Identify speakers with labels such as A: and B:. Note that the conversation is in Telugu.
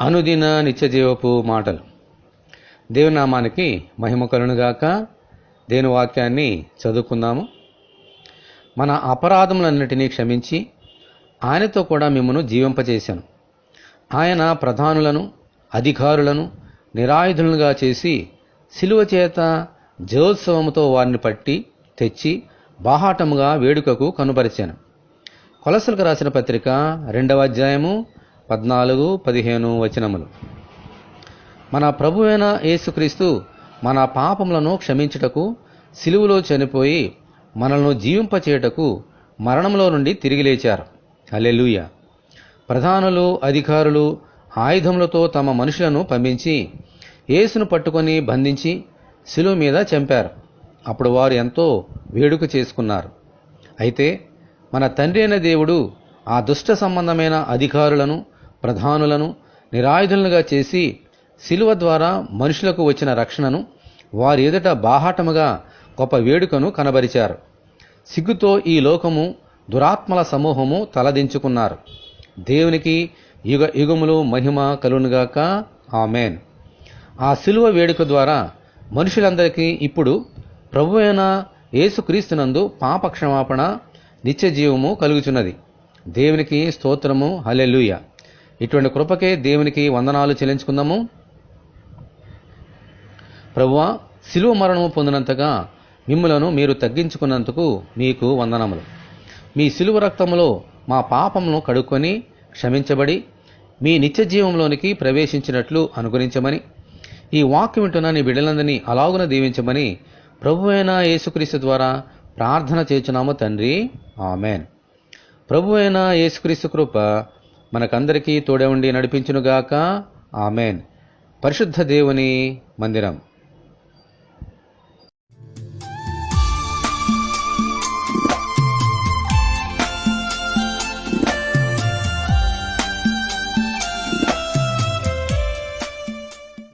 A: అనుదిన నిత్యజీవపు మాటలు. దేవుని నామానికి మహిమ కలుగునుగాక. దేవుని వాక్యాన్ని చదువుకుందాము. మన అపరాధములన్నిటినీ క్షమించి ఆయనతో కూడా మిమ్మను జీవింపచేశాను. ఆయన ప్రధానులను అధికారులను నిరాయుధులుగా చేసి శిలువ చేత జయోత్సవముతో వారిని పట్టి తెచ్చి బాహాటముగా వేడుకకు కనుపరిచాను. కొలసలకు రాసిన పత్రిక 2వ అధ్యాయము 14-15 వచనములు. మన ప్రభువైన యేసుక్రీస్తు మన పాపములను క్షమించుటకు శిలువలో చనిపోయి మనల్ని జీవింపచేయుటకు మరణంలో నుండి తిరిగి లేచారు. హల్లెలూయా. ప్రధానులు అధికారులు ఆయుధములతో తమ మనుషులను పంపించి యేసును పట్టుకొని బంధించి శిలువ మీద చంపారు. అప్పుడు వారు ఎంతో వేడుక చేసుకున్నారు. అయితే మన తండ్రి అయిన దేవుడు ఆ దుష్ట సంబంధమైన అధికారులను ప్రధానులను నిరాయుధులుగా చేసి శిలువ ద్వారా మనుషులకు వచ్చిన రక్షణను వారి ఎదుట బాహాటముగా గొప్ప వేడుకను కనబరిచారు. సిగ్గుతో ఈ లోకము దురాత్మల సమూహము తలదించుకున్నారు. దేవునికి యుగ యుగములు మహిమ కలుగునుగాక. ఆమేన్. ఆ శిలువ వేడుక ద్వారా మనుషులందరికీ ఇప్పుడు ప్రభువైన యేసుక్రీస్తునందు పాపక్షమాపణ నిత్య జీవము కలుగుచున్నది. దేవునికి స్తోత్రము. హల్లెలూయా. ఇటువంటి కృపకే దేవునికి వందనాలు చెల్లించుకుందాము. ప్రభువా, శిలువ మరణము పొందినంతగా మిమ్ములను మీరు తగ్గించుకున్నందుకు మీకు వందనములు. మీ శిలువ రక్తములో మా పాపములను కడుక్కొని క్షమించబడి మీ నిత్య జీవంలోనికి ప్రవేశించినట్లు అనుగ్రహించమని, ఈ వాక్యం వింటున్న నీ బిడ్డలందరినీ అలాగున దీవించమని ప్రభువైన యేసుక్రీస్తు ద్వారా ప్రార్థన చేయుచున్నాము తండ్రి. ఆమేన్. ప్రభువైన యేసుక్రీస్తు కృప మనకందరికీ తోడే ఉండి నడిపించునుగాక. ఆమేన్. పరిశుద్ధ దేవుని మందిరం.